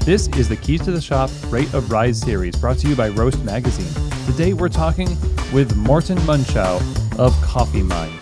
This is the Keys to the Shop Rate of Rise series brought to you by Roast Magazine. Today we're talking with Morten Munchow of Coffee Mind.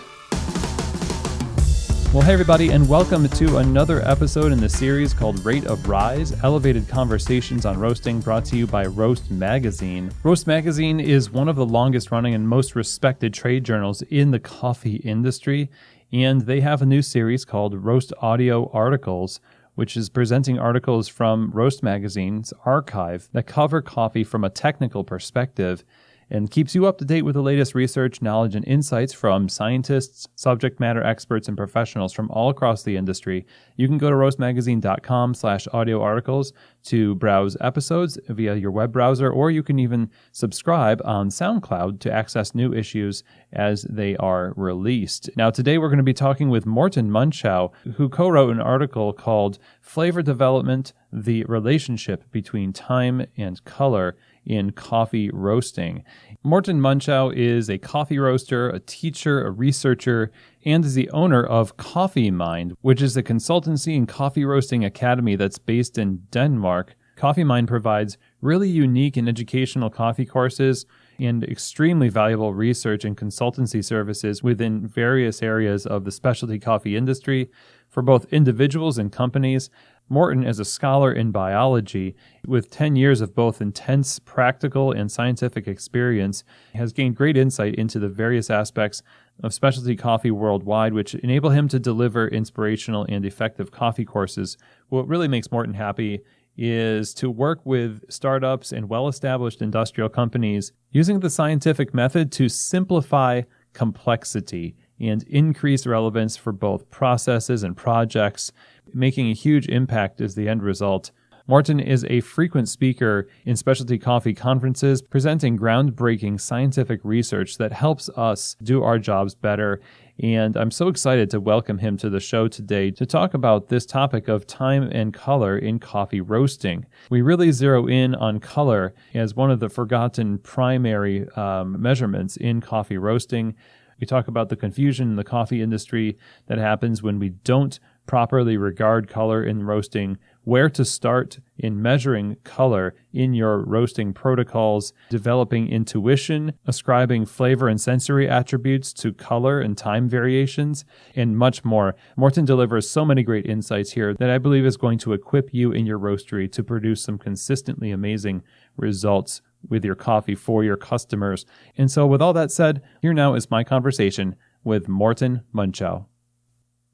Well, hey everybody, and welcome to another episode in the series called Rate of Rise, elevated conversations on roasting brought to you by Roast Magazine. Roast Magazine is one of the longest running and most respected trade journals in the coffee industry, and they have a new series called Roast Audio Articles, which is presenting articles from Roast Magazine's archive that cover coffee from a technical perspective and keeps you up to date with the latest research, knowledge, and insights from scientists, subject matter experts, and professionals from all across the industry. You can go to roastmagazine.com/audio articles to browse episodes via your web browser, or you can even subscribe on SoundCloud to access new issues as they are released. Now, today we're going to be talking with Morten Munchow, who co-wrote an article called Flavor Development, the Relationship Between Time and Color in Coffee Roasting. Morten Munchow is a coffee roaster, a teacher, a researcher, and is the owner of Coffee Mind, which is a consultancy and coffee roasting academy that's based in Denmark. Coffee Mind provides really unique and educational coffee courses and extremely valuable research and consultancy services within various areas of the specialty coffee industry for both individuals and companies. Morten is a scholar in biology with 10 years of both intense practical and scientific experience, has gained great insight into the various aspects of specialty coffee worldwide, which enable him to deliver inspirational and effective coffee courses. What really makes Morten happy is to work with startups and well-established industrial companies using the scientific method to simplify complexity and increase relevance for both processes and projects, making a huge impact as the end result. Morten is a frequent speaker in specialty coffee conferences, presenting groundbreaking scientific research that helps us do our jobs better. And I'm so excited to welcome him to the show today to talk about this topic of time and color in coffee roasting. We really zero in on color as one of the forgotten primary measurements in coffee roasting. We talk about the confusion in the coffee industry that happens when we don't properly regard color in roasting, where to start in measuring color in your roasting protocols, developing intuition, ascribing flavor and sensory attributes to color and time variations, and much more. Morten delivers so many great insights here that I believe is going to equip you in your roastery to produce some consistently amazing results with your coffee for your customers. And so with all that said, here now is my conversation with Morten Munchow.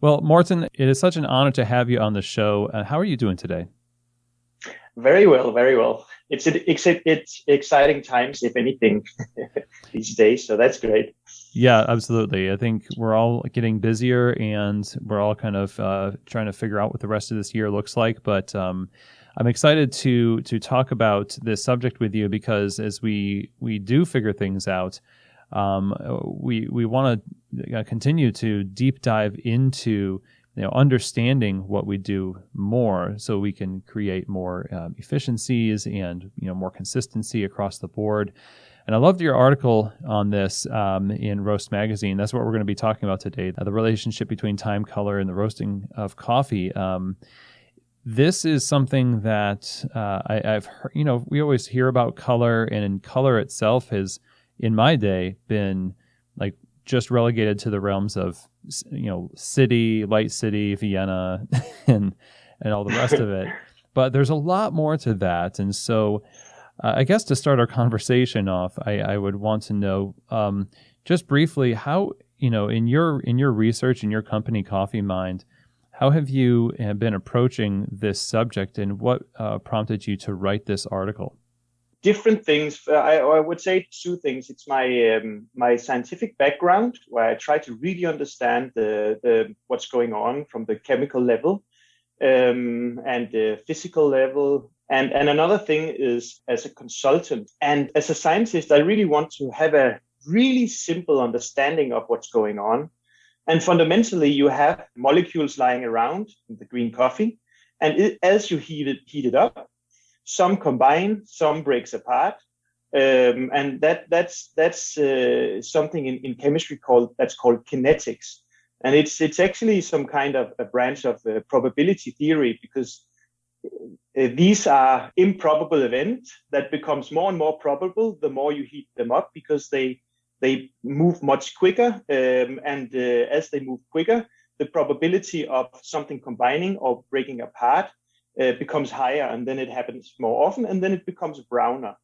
Well, Morten, it is such an honor to have you on the show. How are you doing today? Very well, very well. It's exciting times, if anything, these days. So that's great. Yeah, absolutely. I think we're all getting busier and we're all kind of trying to figure out what the rest of this year looks like. But I'm excited to talk about this subject with you because as we do figure things out, we want to continue to deep dive into understanding what we do more, so we can create more efficiencies and more consistency across the board. And I loved your article on this in Roast Magazine. That's what we're going to be talking about today: the relationship between time, color, and the roasting of coffee. This is something that I've heard. We always hear about color, and color itself has, in my day, been like just relegated to the realms of city, light city, Vienna, and all the rest of it. But there's a lot more to that, and so I guess to start our conversation off, I would want to know just briefly how in your research in your company Coffee Mind, how have you been approaching this subject, and what prompted you to write this article? Different things. I would say two things. It's my scientific background, where I try to really understand the what's going on from the chemical level and the physical level. And another thing is as a consultant and as a scientist, I really want to have a really simple understanding of what's going on. And fundamentally, you have molecules lying around in the green coffee, and as you heat it up, some combine, some breaks apart, and that's something in chemistry called kinetics, and it's actually some kind of a branch of probability theory, because these are improbable events that becomes more and more probable the more you heat them up, because they move much quicker, and as they move quicker, the probability of something combining or breaking apart becomes higher, and then it happens more often, and then it becomes browner.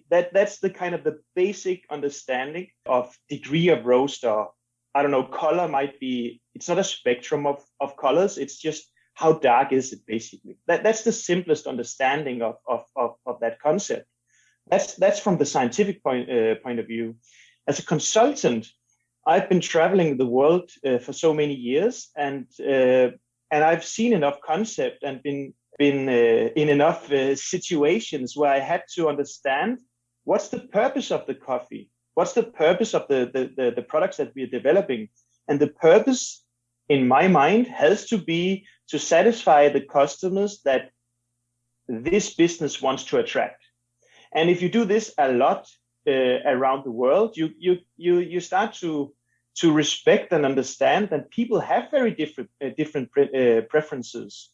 That's the kind of the basic understanding of degree of roast, or I don't know, color might be, it's not a spectrum of colors, it's just how dark is it, basically. That's the simplest understanding of that concept. That's from the scientific point of view. As a consultant, I've been traveling the world for so many years, and I've seen enough concept and been in enough situations where I had to understand what's the purpose of the coffee, what's the purpose of the products that we're developing, and the purpose, in my mind, has to be to satisfy the customers that this business wants to attract. And if you do this a lot around the world, you start to respect and understand that people have very different preferences.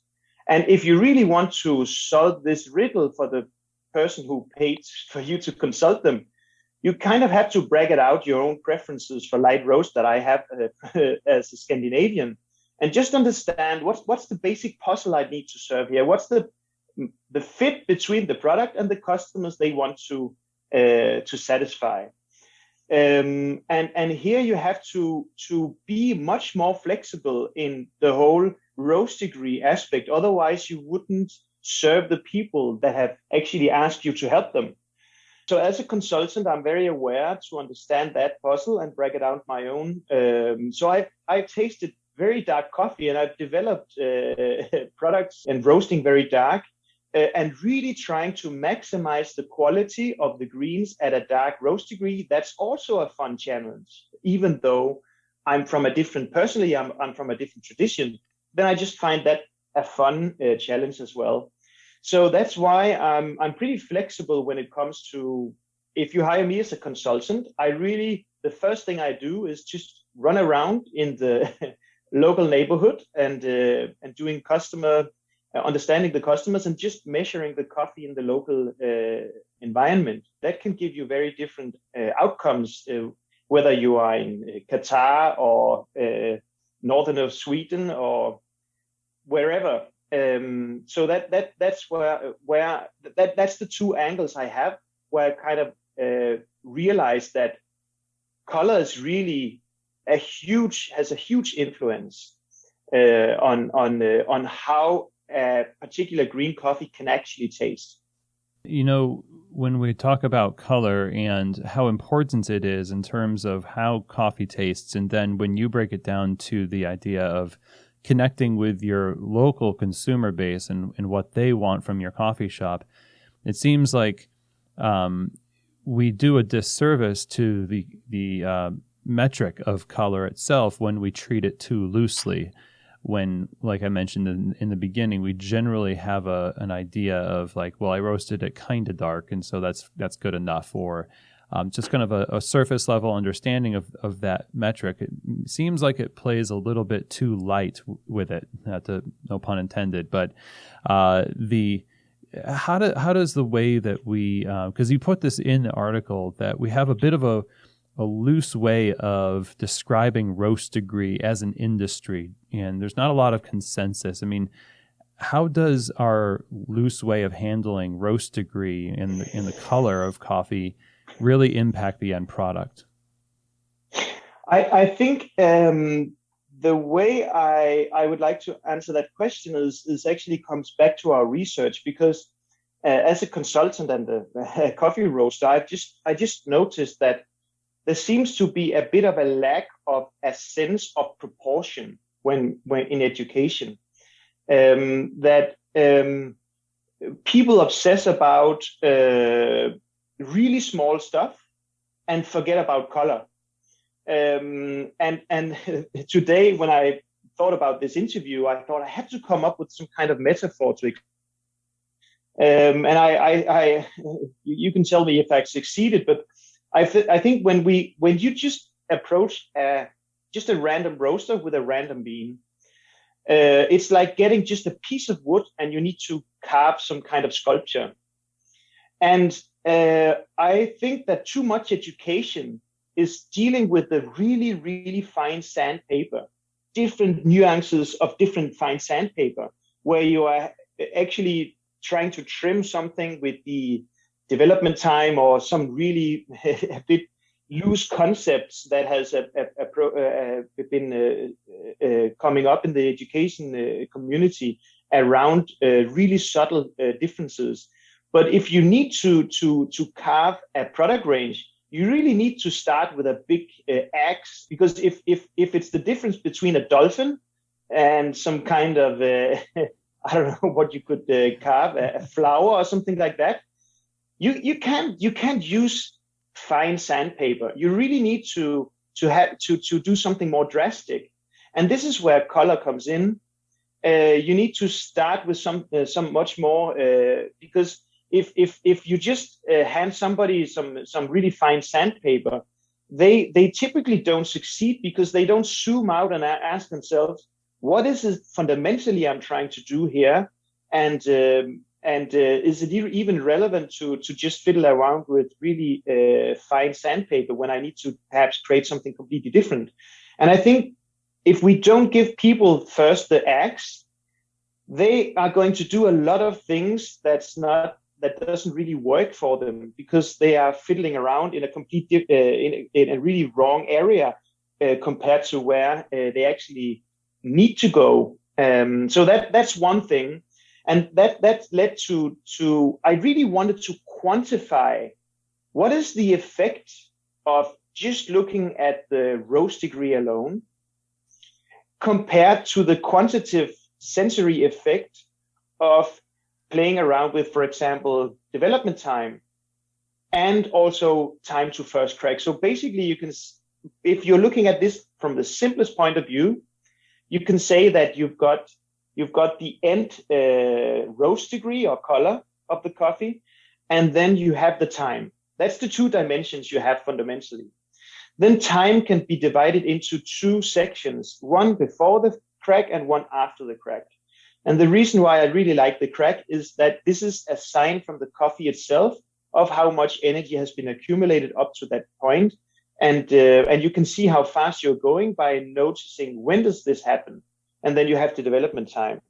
And if you really want to solve this riddle for the person who paid for you to consult them, you kind of have to bracket out your own preferences for light roast that I have as a Scandinavian, and just understand what's the basic puzzle I need to serve here. What's the fit between the product and the customers they want to satisfy. And here you have to be much more flexible in the whole roast degree aspect. Otherwise, you wouldn't serve the people that have actually asked you to help them. So as a consultant, I'm very aware to understand that puzzle and bracket out my own. So I've tasted very dark coffee, and I've developed products and roasting very dark, and really trying to maximize the quality of the greens at a dark roast degree. That's also a fun challenge, even though I'm from a different tradition. Then I just find that a fun challenge as well. So that's why I'm pretty flexible when it comes to, if you hire me as a consultant, the first thing I do is just run around in the local neighborhood and doing understanding the customers and just measuring the coffee in the local environment. That can give you very different outcomes, whether you are in Qatar or northern of Sweden or wherever. So that's that's the two angles I have, where I kind of realize that color is really has a huge influence on how a particular green coffee can actually taste. You know, when we talk about color and how important it is in terms of how coffee tastes, and then when you break it down to the idea of connecting with your local consumer base and what they want from your coffee shop, it seems like we do a disservice to the metric of color itself when we treat it too loosely. When, like I mentioned in the beginning, we generally have an idea of like, well, I roasted it kind of dark, and so that's good enough, or just kind of a surface level understanding of that metric. It seems like it plays a little bit too light with it, no pun intended, but how does the way that we, because you put this in the article, that we have a bit of a loose way of describing roast degree as an industry, and there's not a lot of consensus. I mean, how does our loose way of handling roast degree in the color of coffee really impact the end product? I think the way I would like to answer that question is actually comes back to our research, because as a consultant and a coffee roaster, I just noticed that there seems to be a bit of a lack of a sense of proportion when in education. That people obsess about really small stuff and forget about color. And today, when I thought about this interview, I thought I had to come up with some kind of metaphor to it. And you can tell me if I succeeded, but I think when you just approach just a random roaster with a random bean, it's like getting just a piece of wood, and you need to carve some kind of sculpture. And I think that too much education is dealing with the really, really fine sandpaper, different nuances of different fine sandpaper, where you are actually trying to trim something with the development time or some really a bit loose concepts that has been coming up in the education community around really subtle differences. But if you need to carve a product range, you really need to start with a big axe, because if it's the difference between a dolphin and some kind of I don't know what you could carve, a flower or something like that, you can't use fine sandpaper. You really need to do something more drastic, and this is where color comes in. You need to start with some much more because if you just hand somebody some really fine sandpaper, they typically don't succeed, because they don't zoom out and ask themselves, what is it fundamentally I'm trying to do here, and is it even relevant to just fiddle around with really fine sandpaper when I need to perhaps create something completely different? And I think if we don't give people first the axe, they are going to do a lot of things that doesn't really work for them, because they are fiddling around in a complete in a really wrong area compared to where they actually need to go. So that's one thing, and that led to I really wanted to quantify what is the effect of just looking at the roast degree alone compared to the quantitative sensory effect of playing around with, for example, development time and also time to first crack. So basically, you can, if you're looking at this from the simplest point of view, you can say that you've got the end roast degree or color of the coffee, and then you have the time. That's the two dimensions you have fundamentally. Then time can be divided into two sections, one before the crack and one after the crack. And the reason why I really like the crack is that this is a sign from the coffee itself of how much energy has been accumulated up to that point. And you can see how fast you're going by noticing when does this happen. And then you have the development time.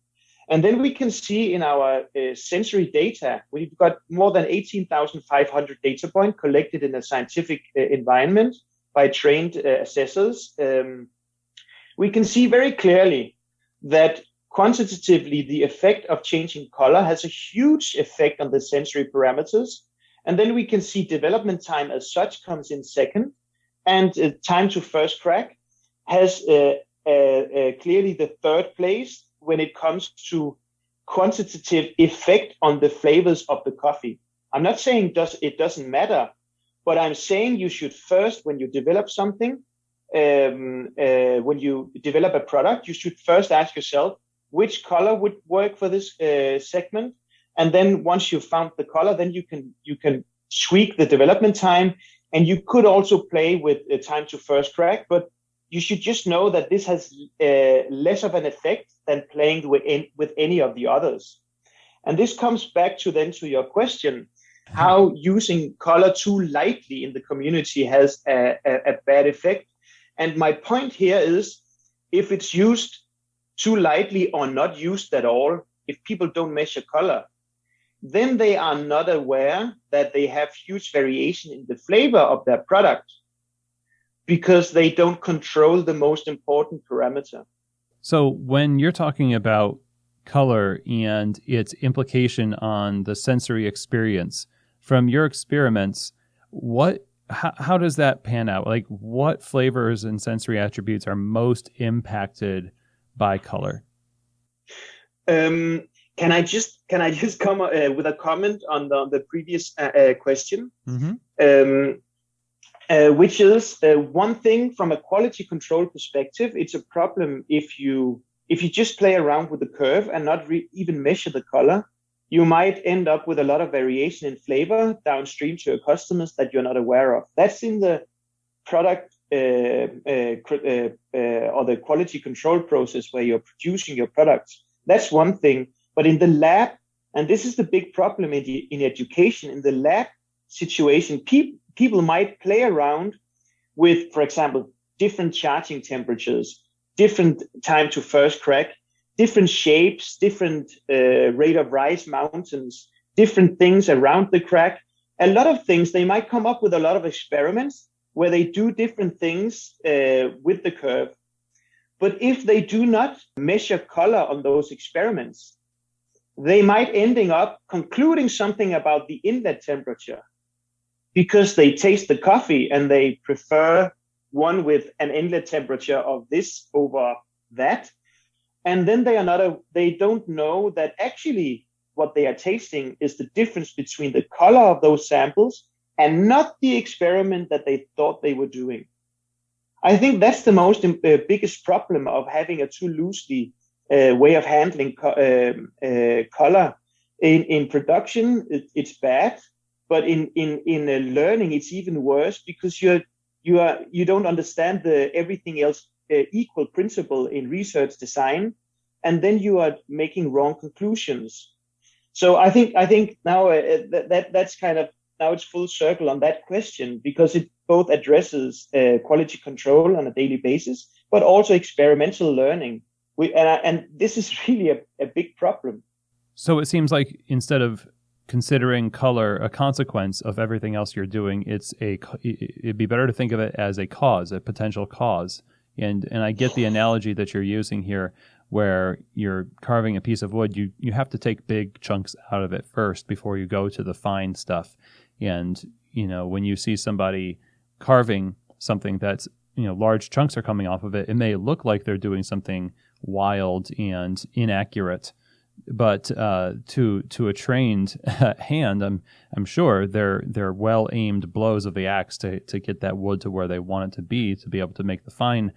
And then we can see in our sensory data, we've got more than 18,500 data points collected in a scientific environment by trained assessors. We can see very clearly that quantitatively, the effect of changing color has a huge effect on the sensory parameters. And then we can see development time as such comes in second. And time to first crack has clearly the third place when it comes to quantitative effect on the flavors of the coffee. I'm not saying it doesn't matter, but I'm saying you should first, when you develop something, when you develop a product, you should first ask yourself, which color would work for this segment, and then once you've found the color, then you can tweak the development time, and you could also play with the time to first crack. But you should just know that this has less of an effect than playing with any of the others. And this comes back to your question, how using color too lightly in the community has a bad effect. And my point here is, if it's used too lightly or not used at all, if people don't measure color, then they are not aware that they have huge variation in the flavor of their product, because they don't control the most important parameter. So when you're talking about color and its implication on the sensory experience, from your experiments, how does that pan out? Like, what flavors and sensory attributes are most impacted by color? Can I just come with a comment on the previous question, which is one thing from a quality control perspective. It's a problem if you just play around with the curve and not even measure the color. You might end up with a lot of variation in flavor downstream to your customers that you're not aware of. That's in the product or the quality control process where you're producing your products. That's one thing. But in the lab And this is the big problem in education. In the lab situation, people might play around with, for example, different charging temperatures, different time to first crack, different shapes, different rate of rise mountains, different things around the crack. A lot of things, they might come up with a lot of experiments where they do different things with the curve. But if they do not measure color on those experiments, they might ending up concluding something about the inlet temperature because they taste the coffee and they prefer one with an inlet temperature of this over that. And then they don't know that actually what they are tasting is the difference between the color of those samples and not the experiment that they thought they were doing. I think that's the biggest problem of having a too loosely way of handling color. In production, it's bad, but in learning, it's even worse because you don't understand the everything else equal principle in research design, and then you are making wrong conclusions. So I think now that's kind of now it's full circle on that question because it both addresses quality control on a daily basis, but also experimental learning. And this is really a big problem. So it seems like instead of considering color a consequence of everything else you're doing, it'd be better to think of it as a cause, a potential cause. And I get the analogy that you're using here, where you're carving a piece of wood, you have to take big chunks out of it first before you go to the fine stuff. And, when you see somebody carving something that's, large chunks are coming off of it, it may look like they're doing something wild and inaccurate. But to a trained hand, I'm sure they're well aimed blows of the axe to get that wood to where they want it to be able to make the fine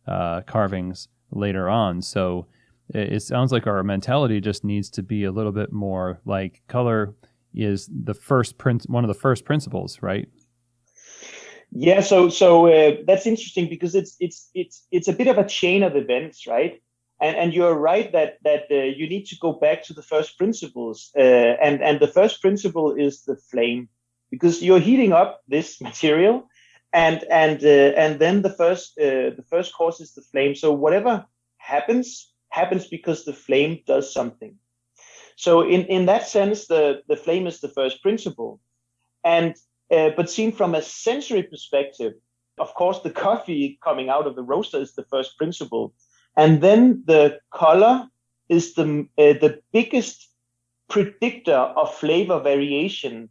carvings later on. So it sounds like our mentality just needs to be a little bit more like color is one of the first principles, right? Yeah. So that's interesting because it's a bit of a chain of events, right? And you're right that you need to go back to the first principles, and the first principle is the flame, because you're heating up this material, and then the first cause is the flame. So whatever happens because the flame does something. So in that sense, the flame is the first principle, and but seen from a sensory perspective, of course, the coffee coming out of the roaster is the first principle. And then the color is the biggest predictor of flavor variation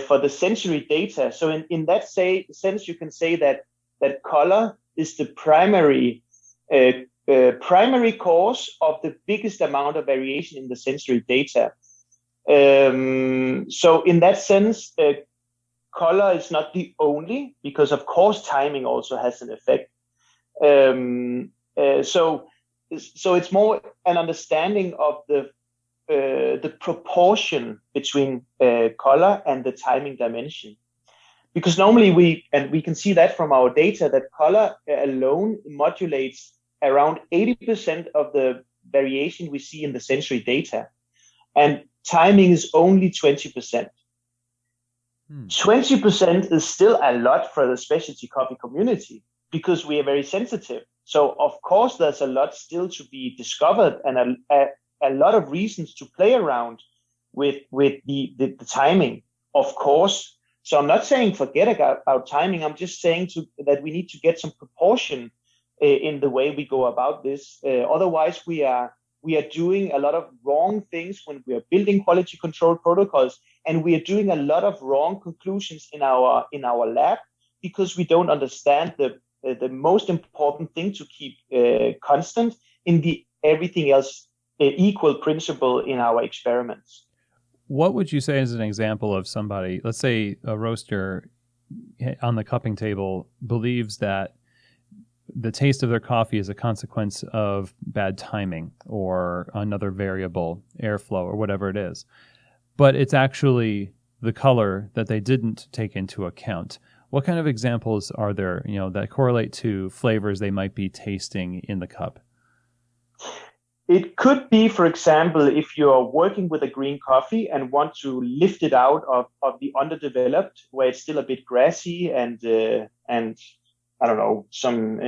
for the sensory data. So in that sense, you can say that color is the primary cause of the biggest amount of variation in the sensory data. So in that sense, color is not the only, because of course timing also has an effect. So it's more an understanding of the proportion between color and the timing dimension, because normally we can see that from our data that color alone modulates around 80% of the variation we see in the sensory data, and timing is only 20%. 20% is still a lot for the specialty coffee community because we are very sensitive. So of course, there's a lot still to be discovered and a lot of reasons to play around with the timing, of course. So I'm not saying forget about timing. I'm just saying that we need to get some proportion in the way we go about this. Otherwise, we are doing a lot of wrong things when we are building quality control protocols, and we are doing a lot of wrong conclusions in our lab because we don't understand the most important thing to keep constant in the everything else equal principle in our experiments. What would you say is an example of somebody, let's say a roaster on the cupping table believes that the taste of their coffee is a consequence of bad timing or another variable, airflow or whatever it is, but it's actually the color that they didn't take into account? What kind of examples are there, that correlate to flavors they might be tasting in the cup? It could be, for example, if you're working with a green coffee and want to lift it out of the underdeveloped, where it's still a bit grassy and I don't know, some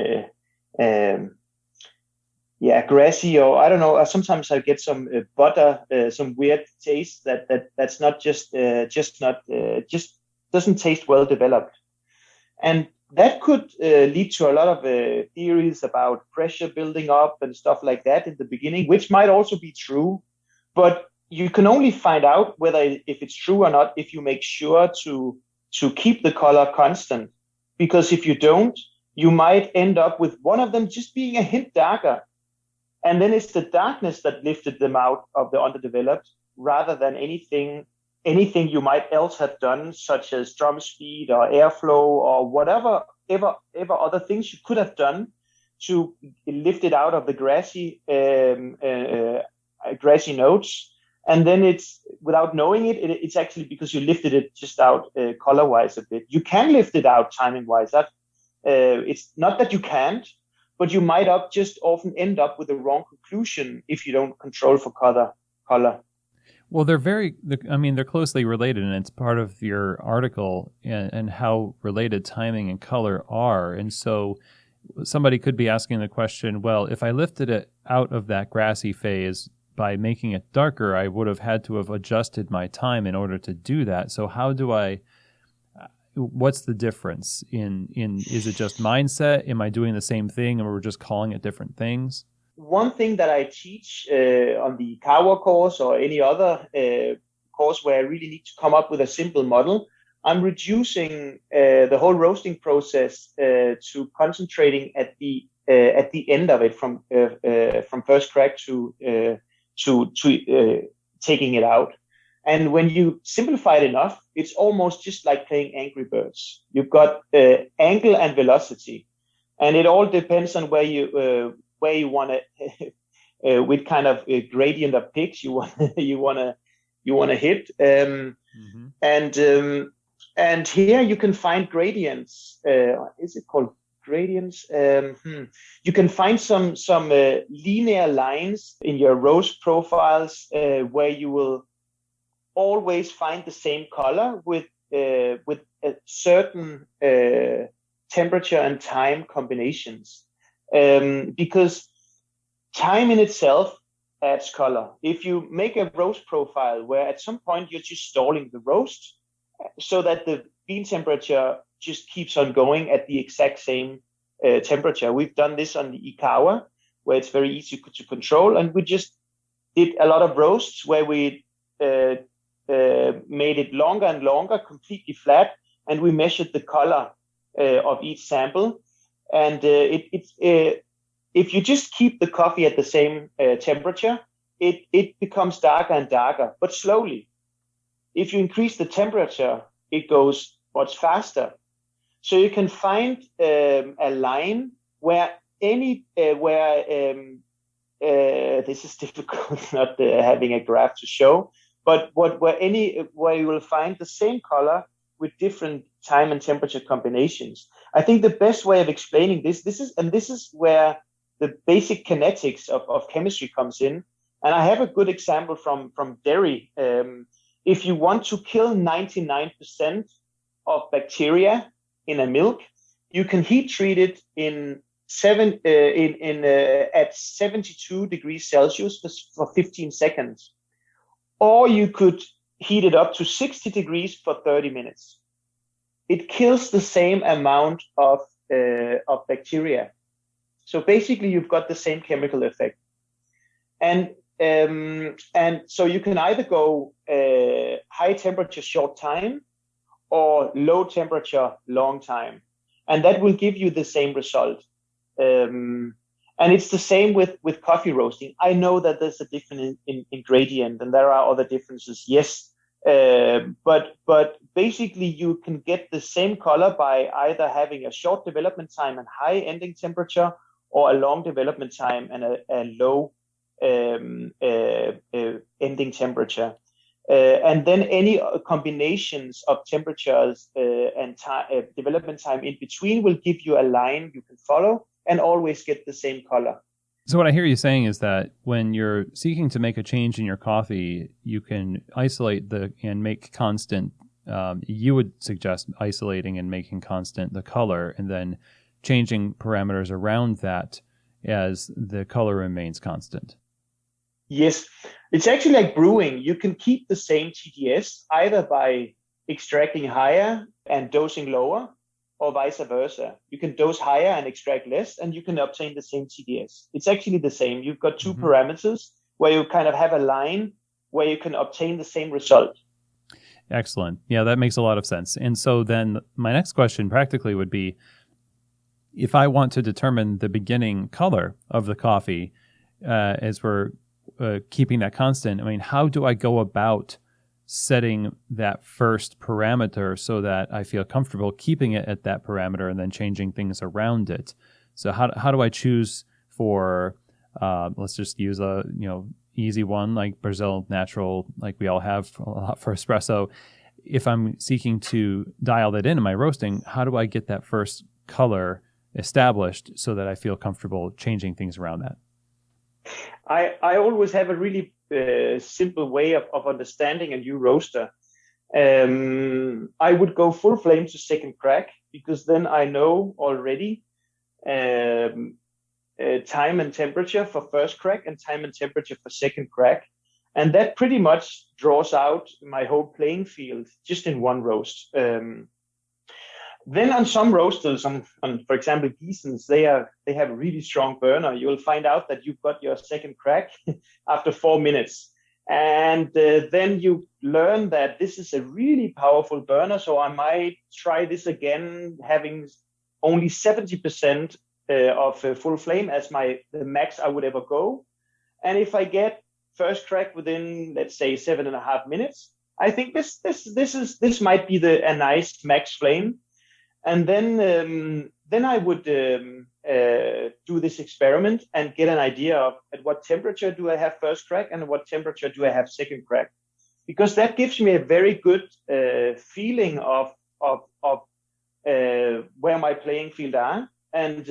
grassy, or I don't know. Sometimes I get some butter, some weird taste that's not just doesn't taste well developed, and that could lead to a lot of theories about pressure building up and stuff like that in the beginning, which might also be true, but you can only find out whether if it's true or not if you make sure to keep the color constant, because if you don't, you might end up with one of them just being a hint darker. And then it's the darkness that lifted them out of the underdeveloped rather than anything you might else have done, such as drum speed or airflow or whatever other things you could have done to lift it out of the grassy notes. And then it's, without knowing it, it's actually because you lifted it just out color-wise a bit. You can lift it out timing-wise. It's not that you can't, but you might just often end up with the wrong conclusion if you don't control for color. Well, they're closely related, and it's part of your article and how related timing and color are. And so somebody could be asking the question, well, if I lifted it out of that grassy phase by making it darker, I would have had to have adjusted my time in order to do that. So what's the difference is it just mindset? Am I doing the same thing and we're just calling it different things? One thing that I teach on the Kawa course or any other course where I really need to come up with a simple model, I'm reducing the whole roasting process to concentrating at the end of it, from first crack to taking it out. And when you simplify it enough, it's almost just like playing Angry Birds. You've got angle and velocity, and it all depends on where you want to, with kind of a gradient of picks you want to hit. And here you can find gradients. Is it called gradients? You can find some linear lines in your roast profiles where you will always find the same color with a certain temperature and time combinations, because time in itself adds color. If you make a roast profile where at some point you're just stalling the roast so that the bean temperature just keeps on going at the exact same temperature. We've done this on the Ikawa, where it's very easy to control, and we just did a lot of roasts where we made it longer and longer, completely flat, and we measured the color of each sample. And if you just keep the coffee at the same temperature, it becomes darker and darker, but slowly. If you increase the temperature, it goes much faster. So you can find a line where this is difficult, not having a graph to show, but where you will find the same color with different time and temperature combinations. I think the best way of explaining this is where the basic kinetics of chemistry comes in. And I have a good example from dairy. If you want to kill 99% of bacteria in a milk, you can heat treat it at 72 degrees Celsius for 15 seconds. Or you could heat it up to 60 degrees for 30 minutes. It kills the same amount of bacteria. So basically, you've got the same chemical effect. And so you can either go high temperature short time or low temperature long time, and that will give you the same result. And it's the same with coffee roasting. I know that there's a different ingredient and there are other differences, yes. But basically you can get the same color by either having a short development time and high ending temperature, or a long development time and a low ending temperature. And then any combinations of temperatures and development time in between will give you a line you can follow and always get the same color. So what I hear you saying is that when you're seeking to make a change in your coffee, you can isolate and make constant. You would suggest isolating and making constant the color, and then changing parameters around that as the color remains constant. Yes, it's actually like brewing. You can keep the same TDS either by extracting higher and dosing lower, or vice versa. You can dose higher and extract less, and you can obtain the same TDS. It's actually the same. You've got two parameters where you kind of have a line where you can obtain the same result. Excellent. Yeah, that makes a lot of sense. And so then my next question practically would be, if I want to determine the beginning color of the coffee, as we're keeping that constant, I mean, how do I go about setting that first parameter so that I feel comfortable keeping it at that parameter and then changing things around it? So how do I choose for, let's just use a easy one like Brazil Natural, like we all have a lot for espresso. If I'm seeking to dial that in my roasting, how do I get that first color established so that I feel comfortable changing things around that? I always have a really simple way of understanding a new roaster. I would go full flame to second crack, because then I know already time and temperature for first crack and time and temperature for second crack. And that pretty much draws out my whole playing field just in one roast. Then on some roasters, on for example, Giesens, they have a really strong burner. You'll find out that you've got your second crack after 4 minutes. And then you learn that this is a really powerful burner. So I might try this again, having only 70% of full flame as the max I would ever go. And if I get first crack within, let's say, 7.5 minutes, I think this might be a nice max flame. And then I would do this experiment and get an idea of at what temperature do I have first crack and at what temperature do I have second crack, because that gives me a very good feeling of where my playing field are. And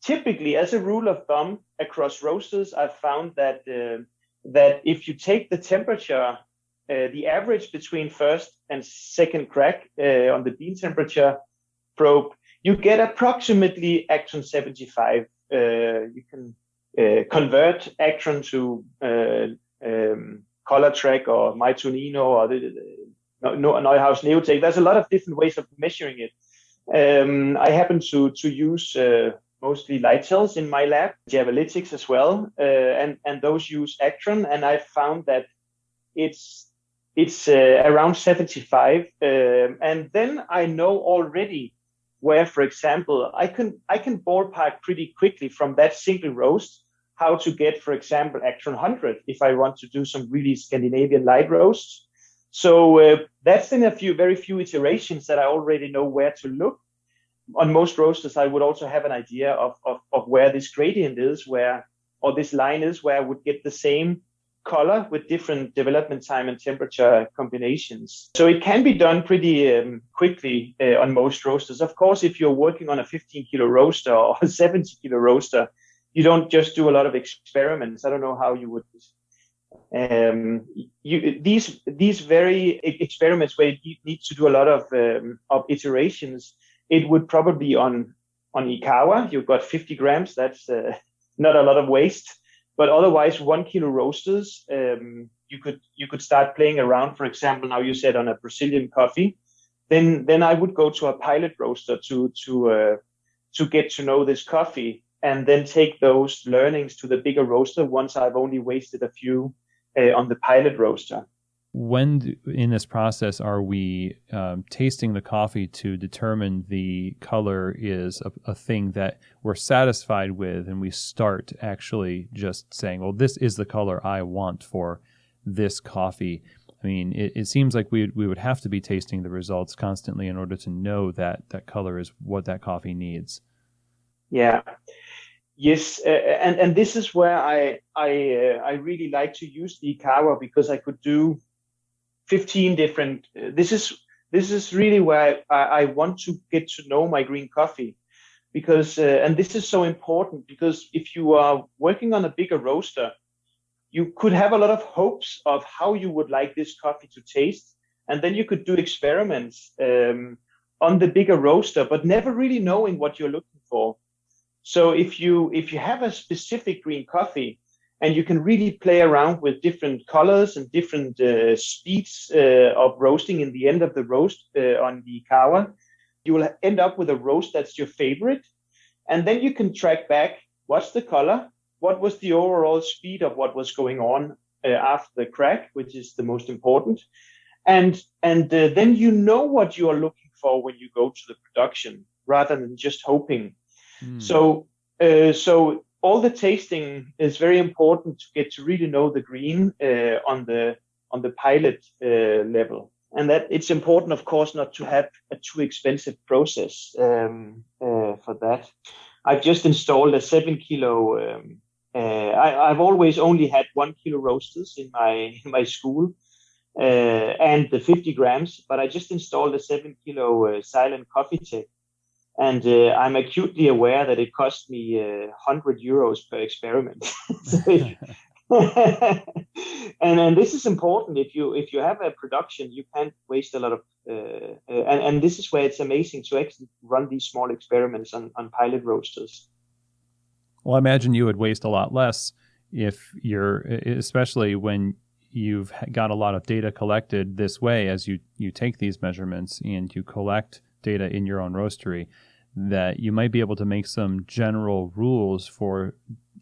typically, as a rule of thumb across roasters, I've found that if you take the temperature, the average between first and second crack on the bean temperature probe, you get approximately Actron 75. You can convert Actron to Color Track or Maitonino or Neuhaus Neotech. There's a lot of different ways of measuring it. I happen to use mostly light cells in my lab, Javalytics as well, and those use Actron, and I found that it's around 75, and then I know already where, for example, I can ballpark pretty quickly from that single roast how to get, for example, Actron 100 if I want to do some really Scandinavian light roasts. So that's in very few iterations that I already know where to look. On most roasters, I would also have an idea of where this gradient is, or this line is, where I would get the same color with different development time and temperature combinations. So it can be done pretty quickly on most roasters. Of course, if you're working on a 15 kilo roaster or a 70 kilo roaster, you don't just do a lot of experiments. I don't know how you would. These very experiments where you need to do a lot of iterations, it would probably on Ikawa, you've got 50 grams. That's not a lot of waste. But otherwise, 1 kilo roasters, you could start playing around. For example, now you said on a Brazilian coffee, then I would go to a pilot roaster to get to know this coffee, and then take those learnings to the bigger roaster once I've only wasted a few on the pilot roaster. When in this process are we tasting the coffee to determine the color is a thing that we're satisfied with, and we start actually just saying, well, this is the color I want for this coffee? I mean, it seems like we would have to be tasting the results constantly in order to know that color is what that coffee needs. Yeah. Yes, and this is where I really like to use the Ikawa, because I could do 15 different. This is really where I want to get to know my green coffee. because and this is so important, because if you are working on a bigger roaster, you could have a lot of hopes of how you would like this coffee to taste, and then you could do experiments on the bigger roaster, but never really knowing what you're looking for. So if you have a specific green coffee, and you can really play around with different colors and different speeds of roasting in the end of the roast on the kawa, you will end up with a roast that's your favorite. And then you can track back, what's the color, what was the overall speed of what was going on after the crack, which is the most important. And then you know what you are looking for when you go to the production, rather than just hoping. So all the tasting is very important to get to really know the green on the pilot level. And that it's important, of course, not to have a too expensive process for that. I've just installed a 7 kilo. I've always only had 1 kilo roasters in my school and the 50 grams, but I just installed a 7 kilo silent coffee tech. And I'm acutely aware that it cost me 100 euros per experiment. And this is important. If you have a production, you can't waste a lot of. And this is where it's amazing to actually run these small experiments on pilot roasters. Well, I imagine you would waste a lot less if especially when you've got a lot of data collected this way, as you take these measurements and you collect data in your own roastery, that you might be able to make some general rules for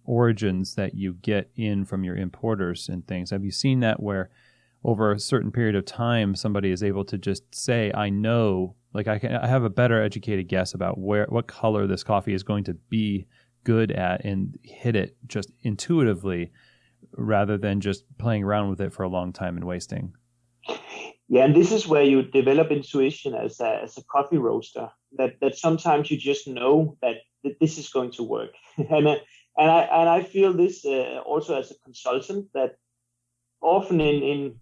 origins that you get in from your importers and things. Have you seen that where over a certain period of time somebody is able to just say, I know, like I have a better educated guess about what color this coffee is going to be good at, and hit it just intuitively rather than just playing around with it for a long time and wasting? Yeah, and this is where you develop intuition as a coffee roaster. That sometimes you just know that this is going to work, and I feel this also as a consultant, that often in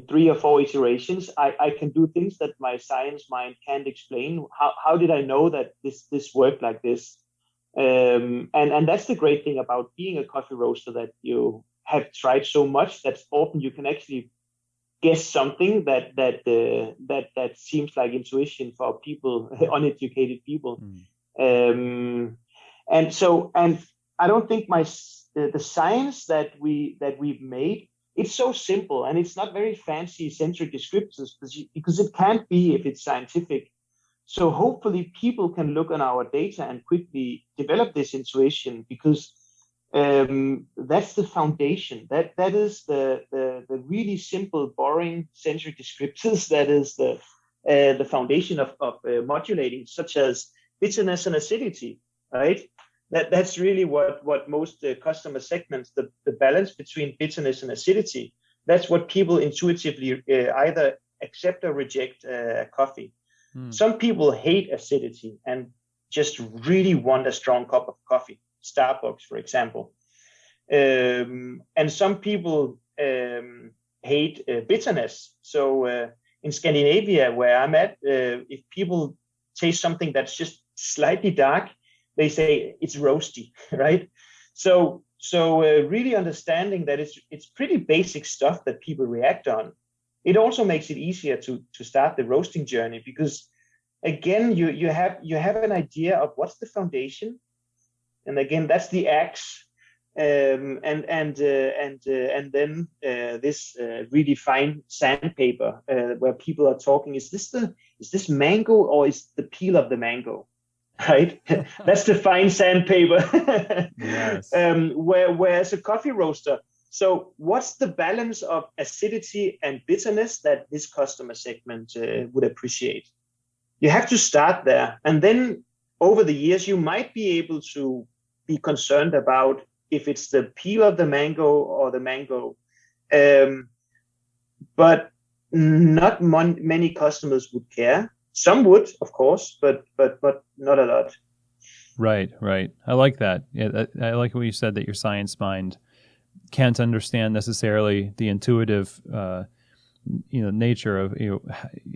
3 or 4 iterations I can do things that my science mind can't explain. How did I know that this worked like this? And that's the great thing about being a coffee roaster, that you have tried so much that often you can actually guess something that seems like intuition for people, uneducated people. And I don't think the science that we've made, it's so simple, and it's not very fancy centric descriptors, because it can't be if it's scientific. So hopefully people can look on our data and quickly develop this intuition, because that's the foundation. That is the really simple, boring centric descriptors. That is the foundation of modulating, such as bitterness and acidity, right? That's really what most customer segments, the balance between bitterness and acidity. That's what people intuitively either accept or reject coffee. Some people hate acidity and just really want a strong cup of coffee. Starbucks, for example. And some people hate bitterness. So in Scandinavia, where I'm at, if people taste something that's just slightly dark, they say it's roasty, right? So really understanding that it's pretty basic stuff that people react on. It also makes it easier to start the roasting journey, because again, you have an idea of what's the foundation. And again, that's the axe, and then this really fine sandpaper where people are talking. Is this mango, or is the peel of the mango, right? That's the fine sandpaper. Yes. Whereas a coffee roaster. So what's the balance of acidity and bitterness that this customer segment would appreciate? You have to start there, and then over the years, you might be able to be concerned about if it's the peel of the mango or the mango. But not many customers would care. Some would, of course, but not a lot. Right. I like that. Yeah, I like what you said, that your science mind can't understand necessarily the intuitive, nature of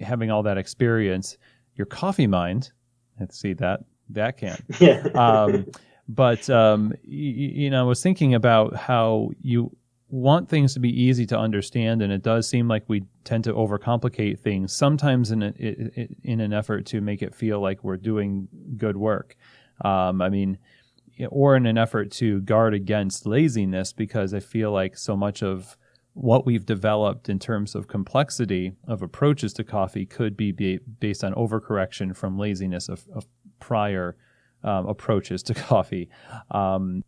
having all that experience. Your coffee mind, let's see that that can. Yeah. But I was thinking about how you want things to be easy to understand, and it does seem like we tend to overcomplicate things sometimes in an effort to make it feel like we're doing good work. Or in an effort to guard against laziness, because I feel like so much of what we've developed in terms of complexity of approaches to coffee could be based on overcorrection from laziness of prior approaches to coffee.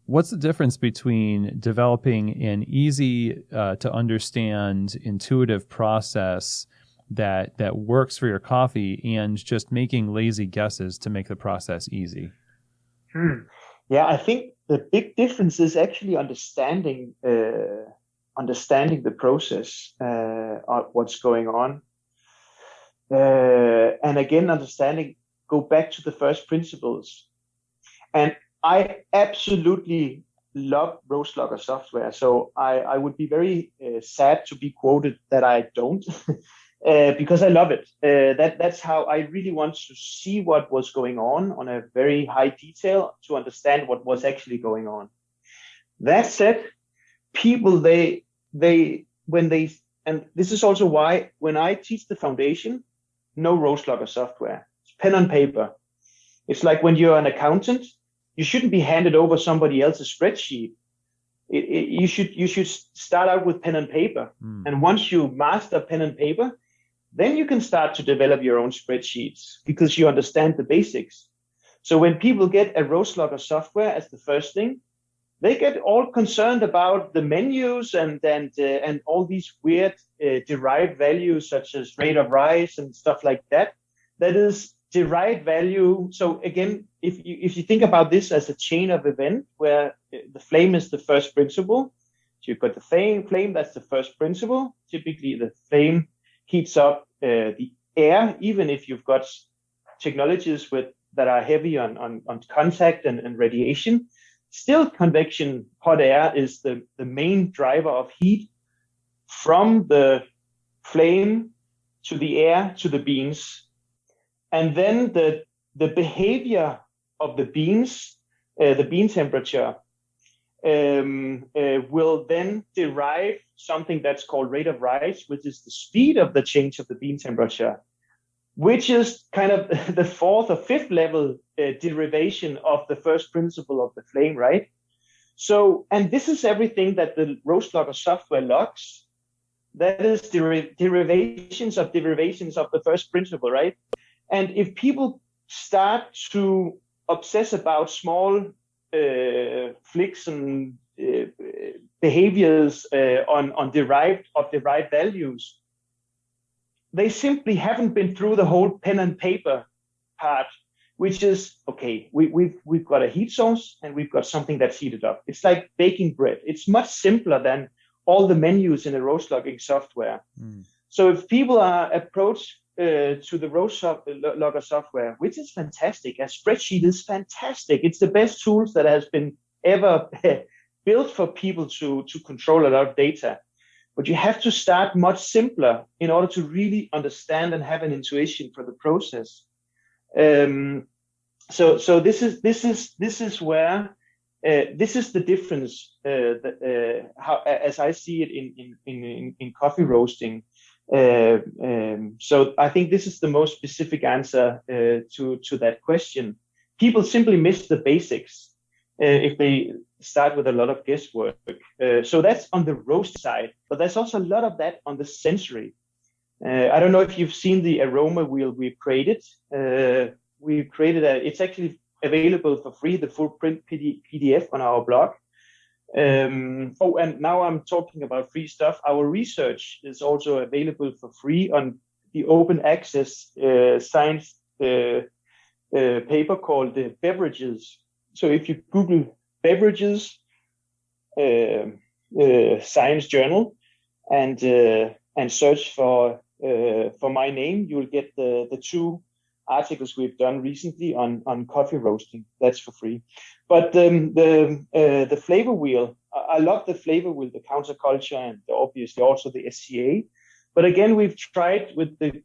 What's the difference between developing an easy to understand intuitive process that works for your coffee and just making lazy guesses to make the process easy? Yeah, I think the big difference is actually understanding the process of what's going on, and again go back to the first principles. And I absolutely love Roastlogger software, so I would be very sad to be quoted that I don't. Because I love it. That's how I really want to see what was going on a very high detail to understand what was actually going on. That said, people, and this is also why when I teach the foundation, no Roastlogger software, it's pen and paper. It's like when you're an accountant, you shouldn't be handed over somebody else's spreadsheet. You should start out with pen and paper. And once you master pen and paper, then you can start to develop your own spreadsheets because you understand the basics. So when people get a Roastlogger software as the first thing, they get all concerned about the menus and all these weird derived values such as rate of rise and stuff like that. That is derived value. So again, if you think about this as a chain of event where the flame is the first principle, so you've got the flame, that's the first principle. Typically the flame heats up the air, even if you've got technologies that are heavy on contact and radiation. Still, convection hot air is the main driver of heat from the flame to the air to the beans. And then the behavior of the beans, the bean temperature, will then derive something that's called rate of rise, which is the speed of the change of the bean temperature, which is kind of the fourth or fifth level derivation of the first principle of the flame, right? So, and this is everything that the Roastlogger software logs. That is derivations of the first principle, right? And if people start to obsess about small flicks and behaviors on derived values, they simply haven't been through the whole pen and paper part, which is, okay, we've got a heat source and we've got something that's heated up. It's like baking bread. It's much simpler than all the menus in the Roastlogging software. So if people are approached to the Roastlogger software, which is fantastic, a spreadsheet is fantastic. It's the best tools that has been ever built for people to control a lot of data. But you have to start much simpler in order to really understand and have an intuition for the process. So this is where this is the difference. How, as I see it in coffee roasting. So I think this is the most specific answer to that question. People simply miss the basics if they start with a lot of guesswork. So that's on the roast side, but there's also a lot of that on the sensory. I don't know if you've seen the aroma wheel we've created. It's actually available for free, the full print PDF on our blog. And now I'm talking about free stuff. Our research is also available for free on the open access science paper called the Beverages. So if you Google Beverages Science Journal and search for my name, you'll get the two articles we've done recently on coffee roasting. That's for free. But the flavor wheel, I love the flavor wheel, the counterculture, and obviously also the SCA. But again, we've tried with the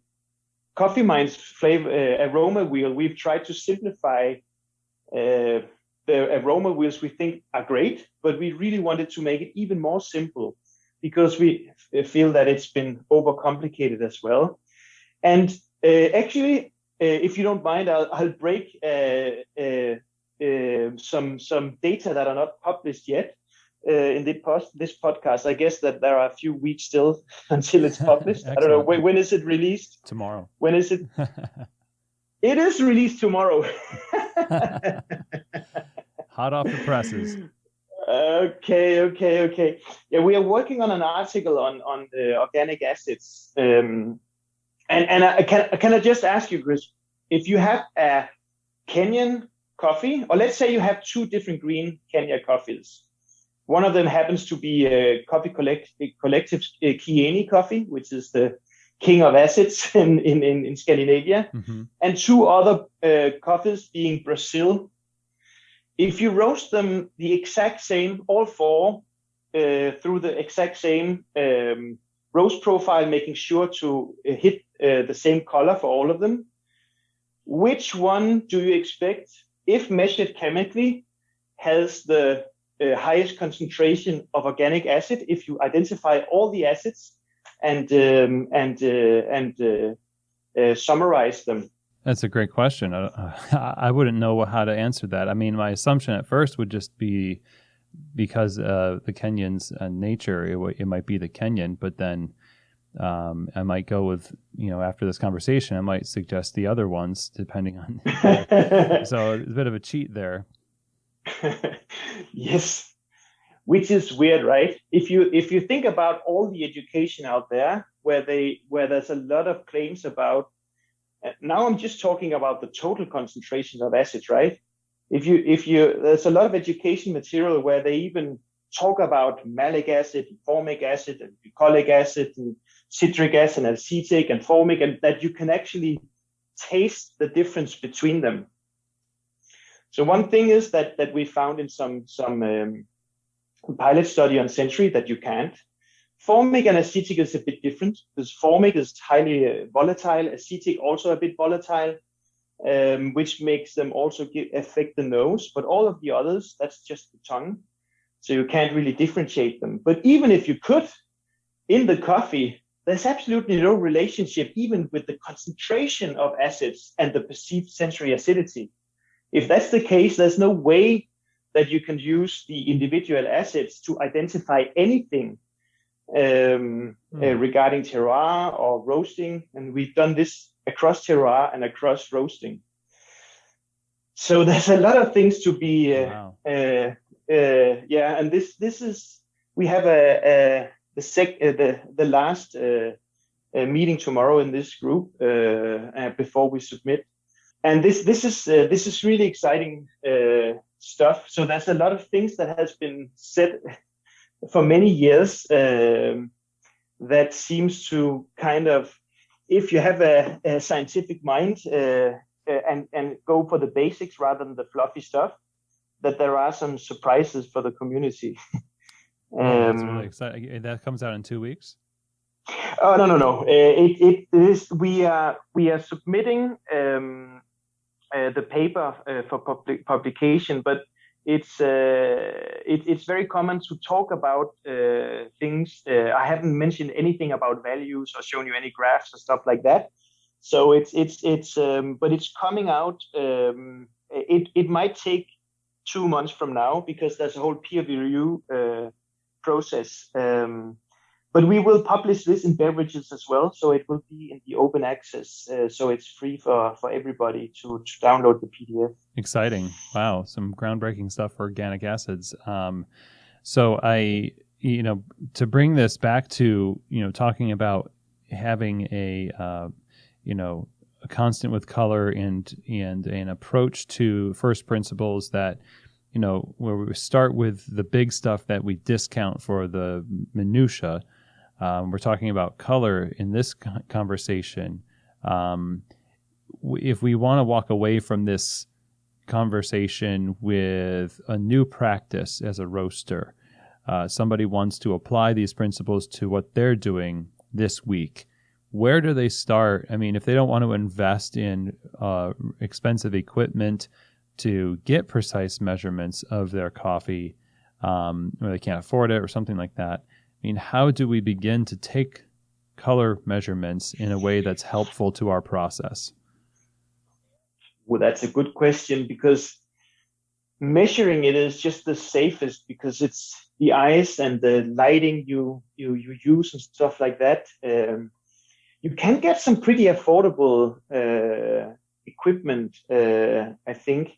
Coffee Minds flavor aroma wheel, we've tried to simplify the aroma wheels we think are great, but we really wanted to make it even more simple because we feel that it's been overcomplicated as well. And actually, if you don't mind, I'll break some data that are not published yet in this podcast. I guess that there are a few weeks still until it's published. I don't know. When is it released? Tomorrow. When is it? It is released tomorrow. Hot off the presses. Okay. Yeah, we are working on an article on the organic acids. And can I just ask you, Chris, if you have a Kenyan coffee, or let's say you have two different green Kenya coffees. One of them happens to be a coffee collective Kieni coffee, which is the king of acids in Scandinavia, mm-hmm. and two other coffees being Brazil. If you roast them the exact same, all four, through the exact same roast profile, making sure to hit the same color for all of them, which one do you expect, if measured chemically, has the highest concentration of organic acid if you identify all the acids and summarize them? That's a great question. I wouldn't know how to answer that. I mean, my assumption at first would just be because the Kenyans' nature, it might be the Kenyan, but then I might go with, after this conversation, I might suggest the other ones depending on. So it's a bit of a cheat there. Yes, which is weird, right? If you think about all the education out there where there's a lot of claims about. Now I'm just talking about the total concentrations of acids, right? If you there's a lot of education material where they even talk about malic acid, and formic acid, and bucolic acid, and citric acid, and acetic, and formic, and that you can actually taste the difference between them. So one thing is that we found in some pilot study on Century that you can't. Formic and acetic is a bit different because formic is highly volatile, acetic also a bit volatile, which makes them also affect the nose. But all of the others, that's just the tongue. So you can't really differentiate them. But even if you could, in the coffee, there's absolutely no relationship even with the concentration of acids and the perceived sensory acidity. If that's the case, there's no way that you can use the individual acids to identify anything regarding terroir or roasting, and we've done this across terroir and across roasting. So there's a lot of things to be wow. And this is, we have the last meeting tomorrow in this group before we submit, and this is really exciting stuff. So there's a lot of things that has been said for many years that seems to kind of, if you have a scientific mind and go for the basics rather than the fluffy stuff, that there are some surprises for the community. That's really exciting. That comes out in 2 weeks? Oh, no. It is. We are submitting the paper for publication, but it's very common to talk about things. I haven't mentioned anything about values or shown you any graphs or stuff like that. So it's but it's coming out. It might take 2 months from now because there's a whole peer review process. But we will publish this in beverages as well, so it will be in the open access. So it's free for everybody to download the PDF. Exciting. Wow. Some groundbreaking stuff for organic acids. So I, to bring this back to, talking about having a constant with color and an approach to first principles that, where we start with the big stuff that we discount for the minutia. We're talking about color in this conversation. If we want to walk away from this conversation with a new practice as a roaster, somebody wants to apply these principles to what they're doing this week, where do they start? I mean, if they don't want to invest in expensive equipment, to get precise measurements of their coffee, or they can't afford it or something like that. I mean, how do we begin to take color measurements in a way that's helpful to our process? Well, that's a good question, because measuring it is just the safest, because it's the eyes and the lighting you use and stuff like that. You can get some pretty affordable equipment, I think,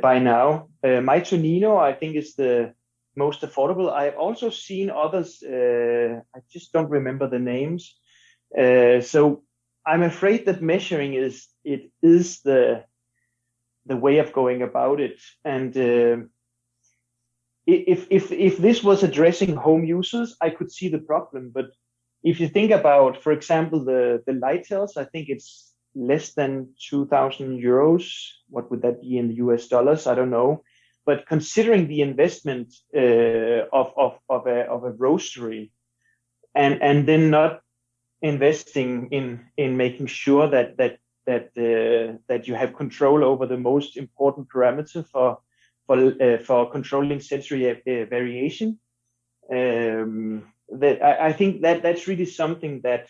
by now. My Tonino, I think, is the most affordable. I've also seen others. I just don't remember the names. So I'm afraid that measuring is the way of going about it. And if this was addressing home users, I could see the problem. But if you think about, for example, the Lightels, I think it's less than 2,000 euros. What would that be in the US dollars? I don't know. But considering the investment of a roastery, and then not investing in making sure that you have control over the most important parameter for controlling sensory variation, that I think that's really something that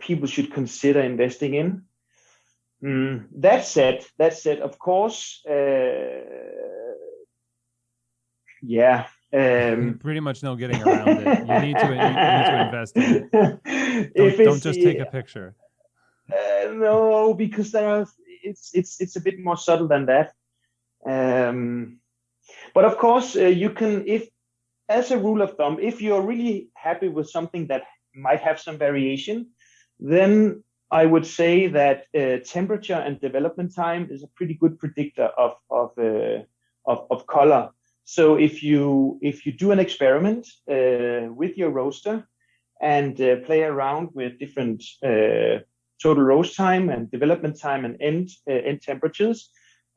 people should consider investing in. That said, of course, yeah. Pretty much no getting around it. You need to invest in it. Don't just take a picture. No, because it's a bit more subtle than that. But of course, you can, as a rule of thumb, if you're really happy with something that might have some variation, then I would say that temperature and development time is a pretty good predictor of color. So if you do an experiment with your roaster and play around with different total roast time and development time and end temperatures,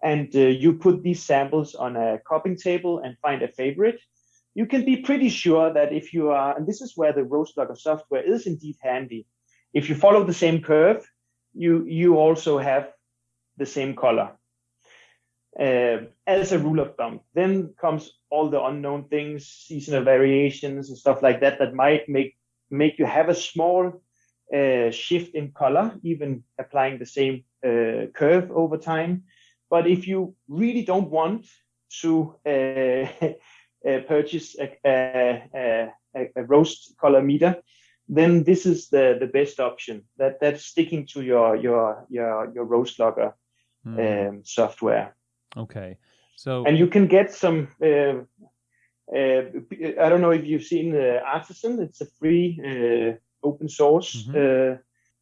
and you put these samples on a cupping table and find a favorite, you can be pretty sure that if you are, and this is where the roast logger software is indeed handy, if you follow the same curve, you also have the same color. As a rule of thumb. Then comes all the unknown things, seasonal variations and stuff like that might make you have a small shift in color, even applying the same curve over time. But if you really don't want to purchase a roast color meter, then this is the best option. That's sticking to your roast logger software. Okay, so and you can get some. I don't know if you've seen Artisan. It's a free open source.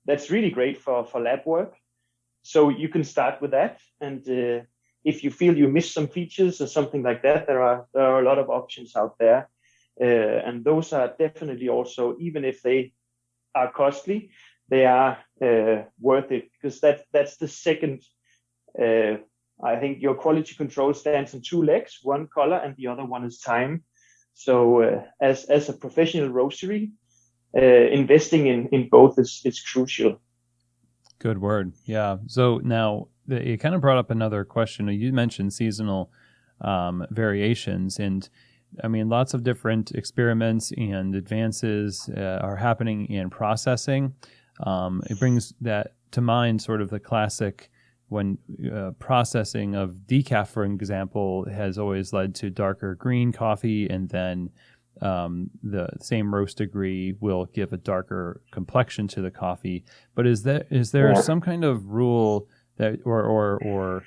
That's really great for lab work. So you can start with that, and if you feel you miss some features or something like that, there are a lot of options out there. And those are definitely also, even if they are costly, they are worth it, because that's the second. I think your quality control stands on two legs: one color and the other one is time. So as a professional roastery, investing in both is crucial. Good word. Yeah. So now you kind of brought up another question. You mentioned seasonal variations, and I mean, lots of different experiments and advances are happening in processing. It brings that to mind, sort of the classic when processing of decaf, for example, has always led to darker green coffee, and then the same roast degree will give a darker complexion to the coffee. But is there some kind of rule that, or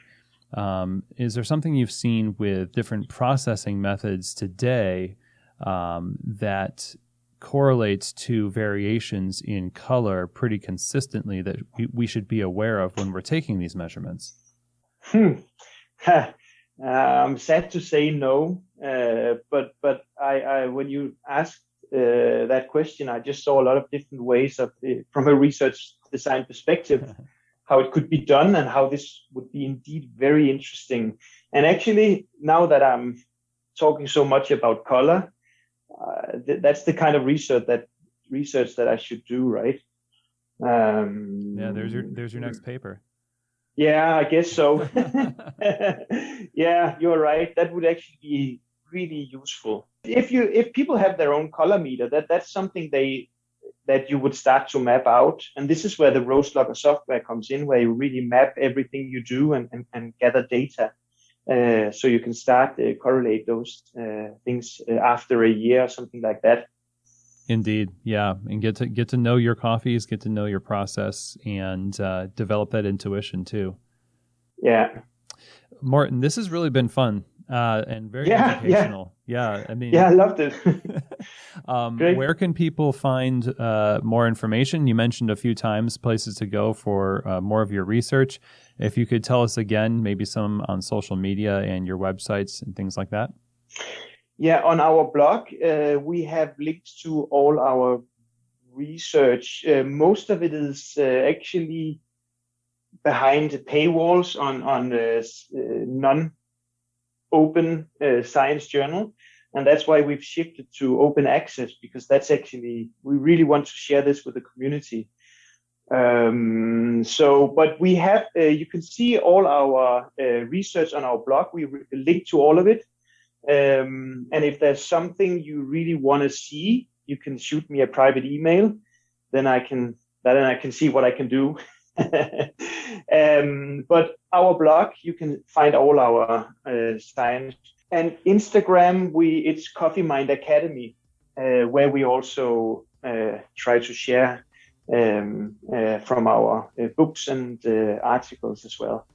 is there something you've seen with different processing methods today that correlates to variations in color pretty consistently that we should be aware of when we're taking these measurements? I'm sad to say no, but I when you asked that question, I just saw a lot of different ways of, from a research design perspective, how it could be done and how this would be indeed very interesting. And actually, now that I'm talking so much about color, that's the kind of research that I should do, right? Yeah, there's your next paper. Yeah, I guess so. Yeah, you're right. That would actually be really useful. If people have their own color meter, that's something that you would start to map out. And this is where the Roast Logger software comes in, where you really map everything you do and gather data. So you can start correlate those things after a year or something like that. Indeed, yeah, and get to know your coffees, get to know your process, and develop that intuition too. Yeah, Morten, this has really been fun and very educational. Yeah, I mean, yeah, I loved it. Where can people find more information? You mentioned a few times places to go for more of your research. If you could tell us again, maybe some on social media and your websites and things like that. Yeah, on our blog, we have links to all our research. Most of it is actually behind paywalls on non-open science journal. And that's why we've shifted to open access, because that's actually, we really want to share this with the community. But we have, you can see all our research on our blog. We link to all of it. And if there's something you really want to see, you can shoot me a private email. Then I can see what I can do. But our blog, you can find all our science. And Instagram, it's Coffee Mind Academy, where we also try to share from our books and articles as well.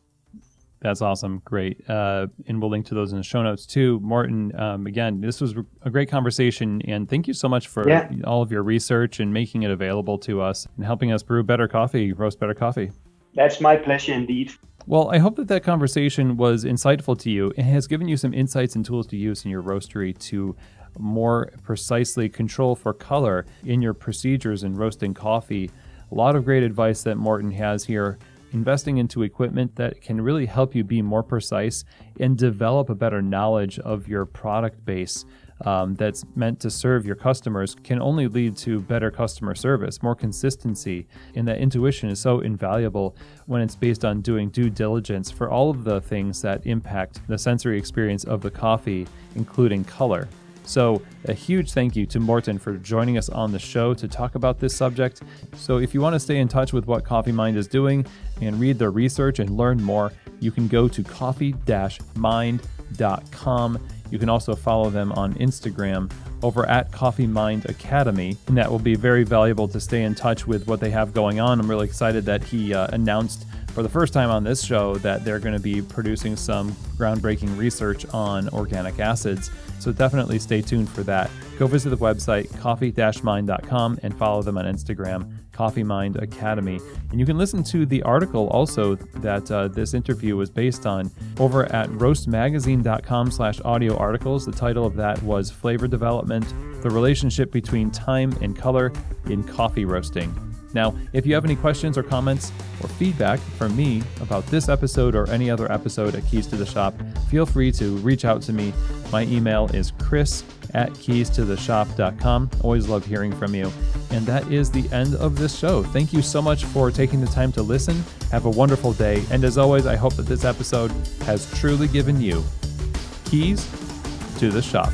That's awesome. Great. And we'll link to those in the show notes too. Morten, again, this was a great conversation, and thank you so much for all of your research and making it available to us and helping us brew better coffee, roast better coffee. That's my pleasure indeed. Well, I hope that conversation was insightful to you and has given you some insights and tools to use in your roastery to more precisely control for color in your procedures in roasting coffee. A lot of great advice that Morten has here. Investing into equipment that can really help you be more precise and develop a better knowledge of your product base that's meant to serve your customers can only lead to better customer service, more consistency, and that intuition is so invaluable when it's based on doing due diligence for all of the things that impact the sensory experience of the coffee, including color. So a huge thank you to Morten for joining us on the show to talk about this subject. So if you want to stay in touch with what Coffee Mind is doing and read their research and learn more, you can go to coffee-mind.com. You can also follow them on Instagram over at Coffee Mind Academy, and that will be very valuable to stay in touch with what they have going on. I'm really excited that he announced for the first time on this show that they're going to be producing some groundbreaking research on organic acids. So definitely stay tuned for that. Go visit the website, coffee-mind.com, and follow them on Instagram, Coffee Mind Academy. And you can listen to the article also that this interview was based on over at roastmagazine.com/audio articles. The title of that was Flavor Development, the Relationship Between Time and Color in Coffee Roasting. Now, if you have any questions or comments or feedback from me about this episode or any other episode at Keys to the Shop, feel free to reach out to me. My email is chris@keystotheshop.com. Always love hearing from you. And that is the end of this show. Thank you so much for taking the time to listen. Have a wonderful day. And as always, I hope that this episode has truly given you keys to the shop.